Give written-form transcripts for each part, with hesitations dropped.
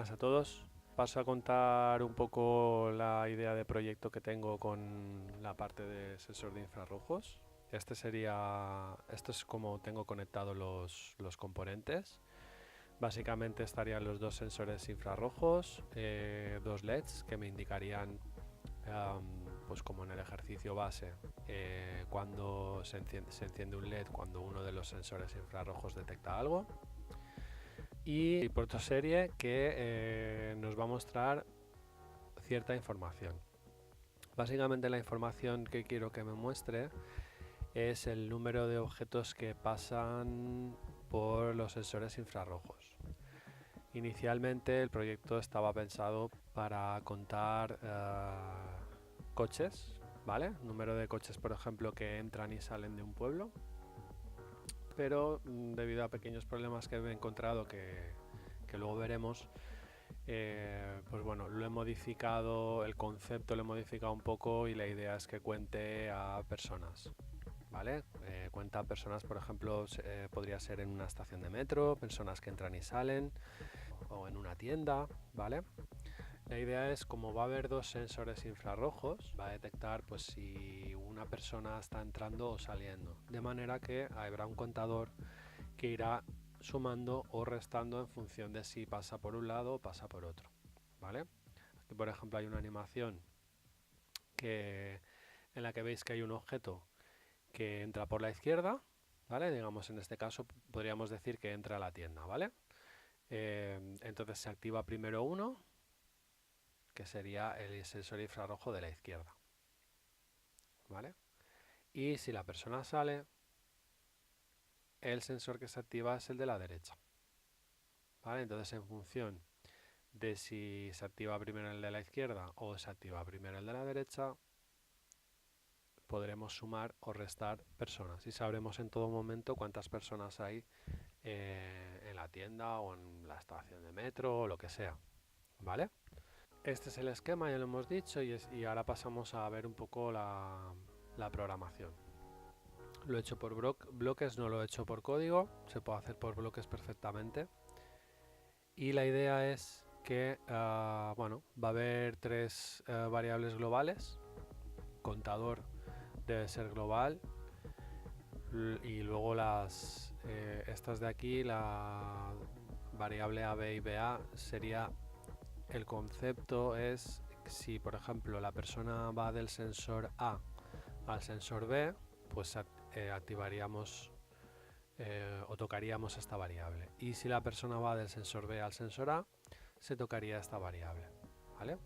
Buenas a todos. Paso a contar un poco la idea de proyecto que tengo con la parte de sensor de infrarrojos. Esto es como tengo conectados los componentes. Básicamente estarían los dos sensores infrarrojos, dos LEDs que me indicarían, pues como en el ejercicio base, cuando se enciende un LED cuando uno de los sensores infrarrojos detecta algo. Y puerto serie que nos va a mostrar cierta información. Básicamente la información que quiero que me muestre es el número de objetos que pasan por los sensores infrarrojos. Inicialmente el proyecto estaba pensado para contar coches, ¿vale? Número de coches, por ejemplo, que entran y salen de un pueblo. Pero debido a pequeños problemas que he encontrado que luego veremos, pues bueno, lo he modificado, el concepto lo he modificado un poco y la idea es que cuente a personas, ¿vale? Cuenta a personas, por ejemplo, podría ser en una estación de metro, personas que entran y salen, o en una tienda, ¿vale? La idea es, como va a haber dos sensores infrarrojos, va a detectar pues si una persona está entrando o saliendo, de manera que habrá un contador que irá sumando o restando en función de si pasa por un lado o pasa por otro, ¿vale? Aquí, por ejemplo, hay una animación en la que veis que hay un objeto que entra por la izquierda, ¿vale? Digamos, en este caso podríamos decir que entra a la tienda, ¿vale? Entonces se activa primero uno, que sería el sensor infrarrojo de la izquierda, ¿vale? Y si la persona sale, el sensor que se activa es el de la derecha, ¿vale? Entonces, en función de si se activa primero el de la izquierda o se activa primero el de la derecha, podremos sumar o restar personas y sabremos en todo momento cuántas personas hay en la tienda o en la estación de metro o lo que sea, ¿vale? Este es el esquema, ya lo hemos dicho, y ahora pasamos a ver un poco la programación. Lo he hecho por bloques, no lo he hecho por código, se puede hacer por bloques perfectamente. Y la idea es que bueno, va a haber tres variables globales. Contador debe ser global, y luego estas de aquí, la variable A, B y BA, sería, el concepto es si por ejemplo la persona va del sensor A al sensor B, pues activaríamos o tocaríamos esta variable, y si la persona va del sensor B al sensor A, se tocaría esta variable, ¿vale?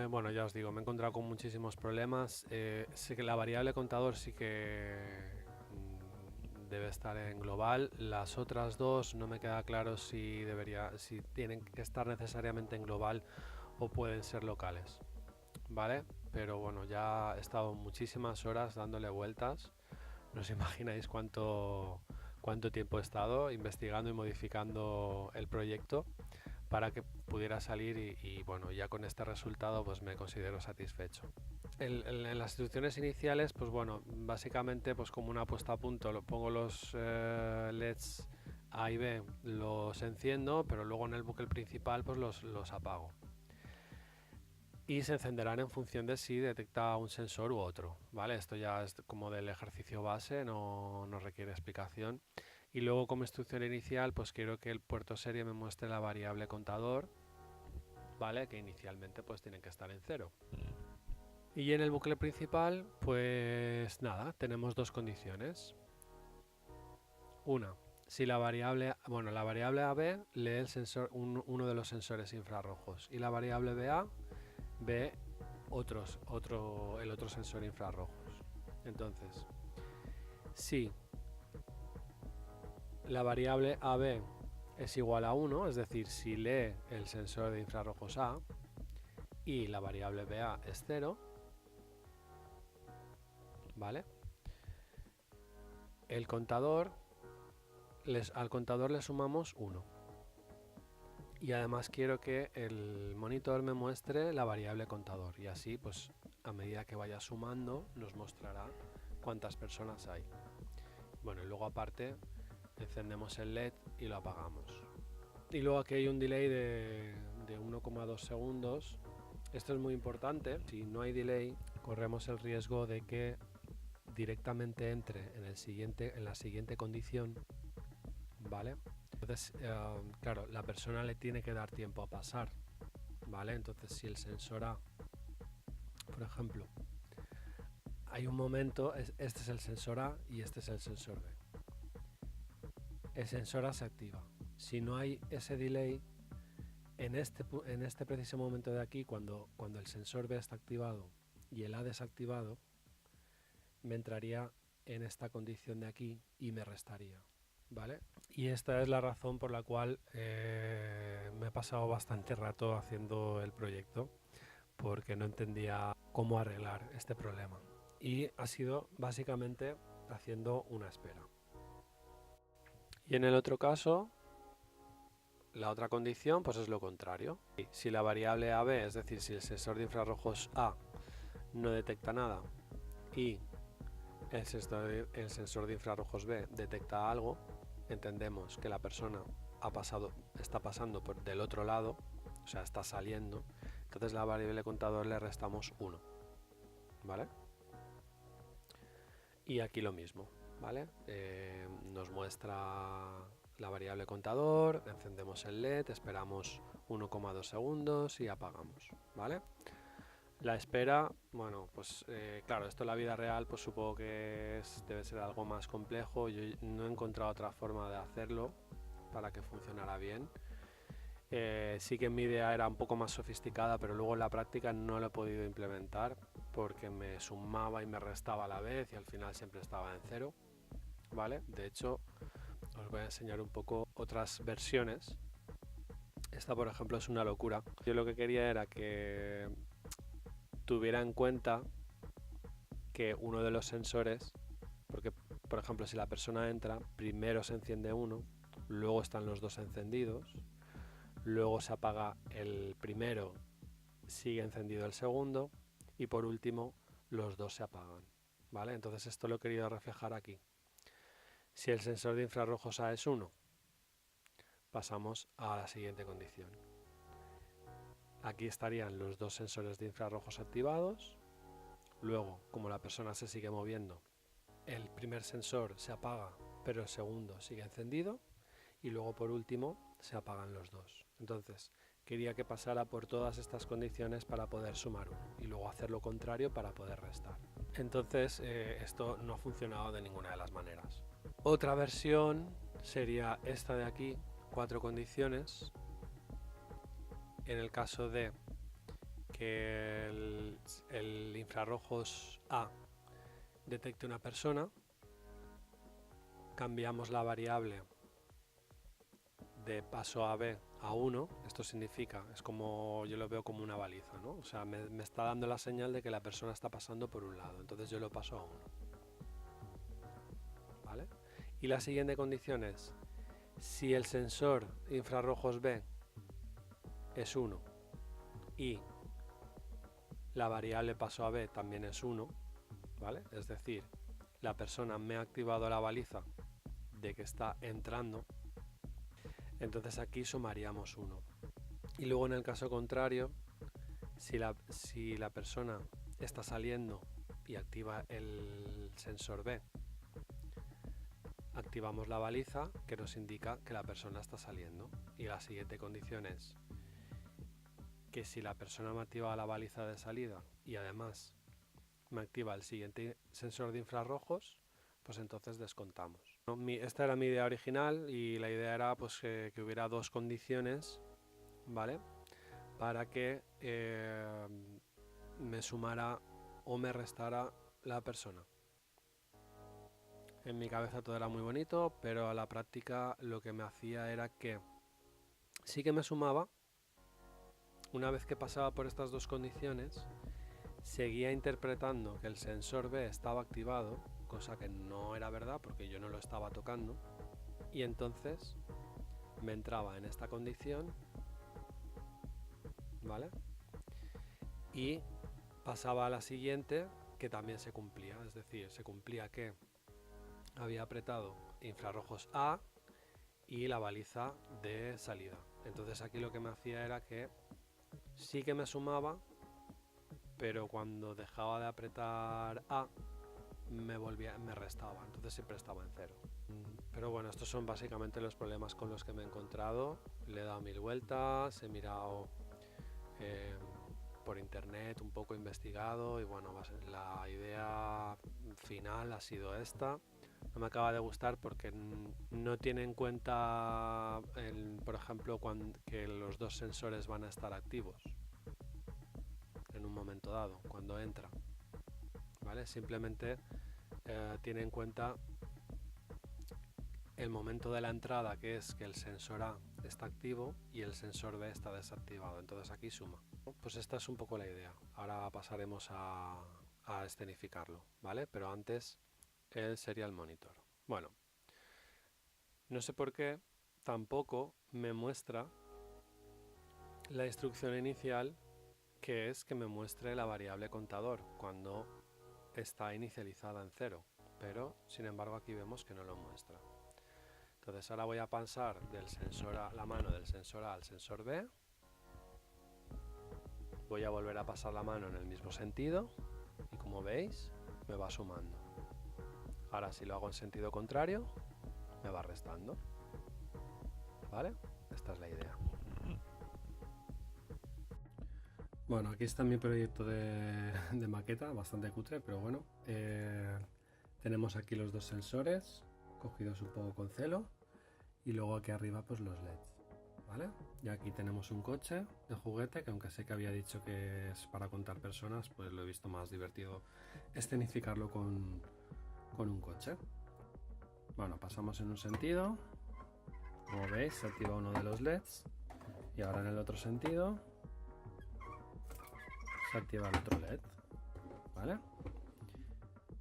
Bueno, ya os digo, me he encontrado con muchísimos problemas. Sé que la variable contador sí que debe estar en global. Las otras dos no me queda claro si tienen que estar necesariamente en global o pueden ser locales, ¿vale? Pero bueno, ya he estado muchísimas horas dándole vueltas. No os imagináis cuánto tiempo he estado investigando y modificando el proyecto para que pudiera salir, y bueno, ya con este resultado pues me considero satisfecho. En las instrucciones iniciales, pues bueno, básicamente pues como una puesta a punto, lo pongo los LEDs A y B, los enciendo, pero luego en el bucle principal pues los apago. Y se encenderán en función de si detecta un sensor u otro, ¿vale? Esto ya es como del ejercicio base, no requiere explicación. Y luego, como instrucción inicial, pues quiero que el puerto serie me muestre la variable contador, ¿vale? Que inicialmente pues tienen que estar en 0. Y en el bucle principal, pues nada, tenemos dos condiciones. Una, si la variable AB lee el sensor, uno de los sensores infrarrojos, y la variable BA ve el otro sensor infrarrojos. Entonces, si la variable AB es igual a 1, es decir, si lee el sensor de infrarrojos A, y la variable BA es 0, ¿vale? Al contador le sumamos 1. Y además quiero que el monitor me muestre la variable contador, y así pues a medida que vaya sumando nos mostrará cuántas personas hay. Bueno, y luego aparte encendemos el LED y lo apagamos. Y luego aquí hay un delay de 1,2 segundos. Esto es muy importante. Si no hay delay, corremos el riesgo de que directamente entre en la siguiente condición, ¿vale? Entonces, claro, la persona le tiene que dar tiempo a pasar, ¿vale? Entonces, si el sensor A, por ejemplo, hay un momento, este es el sensor A y este es el sensor B. El sensor A se activa. Si no hay ese delay, en este preciso momento de aquí, cuando el sensor B está activado y el A desactivado, me entraría en esta condición de aquí y me restaría, ¿vale? Y esta es la razón por la cual me he pasado bastante rato haciendo el proyecto, porque no entendía cómo arreglar este problema. Y ha sido básicamente haciendo una espera. Y en el otro caso, la otra condición pues es lo contrario. Si la variable AB, es decir, si el sensor de infrarrojos A no detecta nada y el sensor de infrarrojos B detecta algo, entendemos que la persona está pasando del otro lado, o sea, está saliendo, entonces la variable contador le restamos 1, ¿vale? Y aquí lo mismo, ¿vale? Nos muestra la variable contador, encendemos el LED, esperamos 1,2 segundos y apagamos, ¿vale? La espera, bueno, pues claro, esto en la vida real pues supongo que debe ser algo más complejo. Yo no he encontrado otra forma de hacerlo para que funcionara bien. Sí que mi idea era un poco más sofisticada, pero luego en la práctica no lo he podido implementar porque me sumaba y me restaba a la vez y al final siempre estaba en cero, ¿vale? De hecho, os voy a enseñar un poco otras versiones. Esta, por ejemplo, es una locura. Yo lo que quería era que tuviera en cuenta que uno de los sensores, porque por ejemplo si la persona entra, primero se enciende uno, luego están los dos encendidos, luego se apaga el primero, sigue encendido el segundo y por último los dos se apagan, ¿vale? Entonces esto lo he querido reflejar aquí. Si el sensor de infrarrojos A es 1, pasamos a la siguiente condición. Aquí estarían los dos sensores de infrarrojos activados. Luego, como la persona se sigue moviendo, el primer sensor se apaga, pero el segundo sigue encendido. Y luego, por último, se apagan los dos. Entonces, quería que pasara por todas estas condiciones para poder sumar uno. Y luego hacer lo contrario para poder restar. Entonces, esto no ha funcionado de ninguna de las maneras. Otra versión sería esta de aquí, 4 condiciones. En el caso de que el infrarrojos A detecte una persona, cambiamos la variable de paso a B a 1, esto significa, es como, yo lo veo como una baliza, ¿no? O sea, me está dando la señal de que la persona está pasando por un lado, entonces yo lo paso a 1, ¿vale? Y la siguiente condición es, si el sensor infrarrojos B es 1 y la variable paso a B también es 1, ¿vale? Es decir, la persona me ha activado la baliza de que está entrando, entonces aquí sumaríamos 1. Y luego en el caso contrario, si la persona está saliendo y activa el sensor B, activamos la baliza que nos indica que la persona está saliendo. Y la siguiente condición es que si la persona me activa la baliza de salida y además me activa el siguiente sensor de infrarrojos, pues entonces descontamos. Esta era mi idea original y la idea era pues que hubiera dos condiciones, ¿vale? Para que me sumara o me restara la persona. En mi cabeza todo era muy bonito, pero a la práctica lo que me hacía era que sí que me sumaba. Una vez que pasaba por estas dos condiciones, seguía interpretando que el sensor B estaba activado, cosa que no era verdad porque yo no lo estaba tocando, y entonces me entraba en esta condición, ¿vale? Y pasaba a la siguiente que también se cumplía, es decir, se cumplía que había apretado infrarrojos A y la baliza de salida. Entonces aquí lo que me hacía era que sí que me sumaba, pero cuando dejaba de apretar A me restaba, entonces siempre estaba en cero. Pero bueno, estos son básicamente los problemas con los que me he encontrado. Le he dado 1000 vueltas, he mirado por internet, un poco investigado, y bueno, la idea final ha sido esta. No me acaba de gustar porque no tiene en cuenta, por ejemplo, que los dos sensores van a estar activos en un momento dado, cuando entra, ¿vale? Simplemente tiene en cuenta el momento de la entrada, que es que el sensor A está activo y el sensor B está desactivado, entonces aquí suma. Pues esta es un poco la idea. Ahora pasaremos a escenificarlo, ¿vale? Pero antes el serial monitor. Bueno, no sé por qué tampoco me muestra la instrucción inicial, que es que me muestre la variable contador cuando está inicializada en 0, pero sin embargo aquí vemos que no lo muestra. Entonces ahora voy a pasar del sensor A, la mano del sensor A al sensor B. Voy a volver a pasar la mano en el mismo sentido y, como veis, me va sumando. Ahora, si lo hago en sentido contrario, me va restando. ¿Vale? Esta es la idea. Bueno, aquí está mi proyecto de maqueta, bastante cutre, pero bueno. Tenemos aquí los dos sensores, cogidos un poco con celo, y luego aquí arriba pues los LEDs. ¿Vale? Y aquí tenemos un coche de juguete, que aunque sé que había dicho que es para contar personas, pues lo he visto más divertido escenificarlo con un coche. Bueno, pasamos en un sentido, como veis se activa uno de los LEDs, y ahora en el otro sentido se activa el otro LED, ¿vale?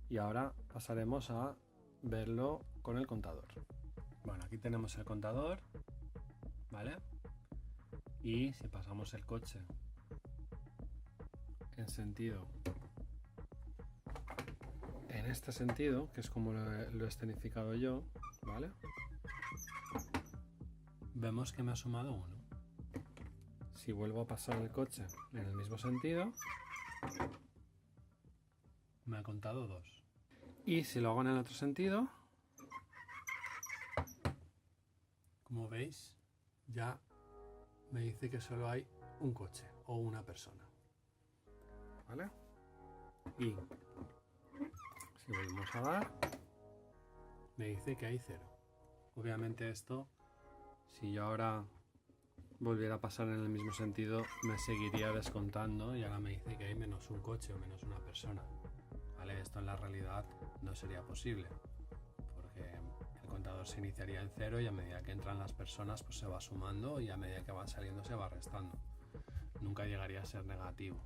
Y ahora pasaremos a verlo con el contador. Bueno, aquí tenemos el contador, ¿vale? Y si pasamos el coche en sentido, en este sentido, que es como lo he escenificado yo, ¿vale? Vemos que me ha sumado 1. Si vuelvo a pasar el coche en el mismo sentido, me ha contado 2. Y si lo hago en el otro sentido, como veis, ya me dice que solo hay un coche o una persona, ¿vale? Y si volvemos a dar, me dice que hay 0. Obviamente esto, si yo ahora volviera a pasar en el mismo sentido, me seguiría descontando, y ahora me dice que hay menos un coche o menos una persona, ¿vale? Esto en la realidad no sería posible, porque el contador se iniciaría en 0 y a medida que entran las personas pues se va sumando, y a medida que van saliendo se va restando. Nunca llegaría a ser negativo.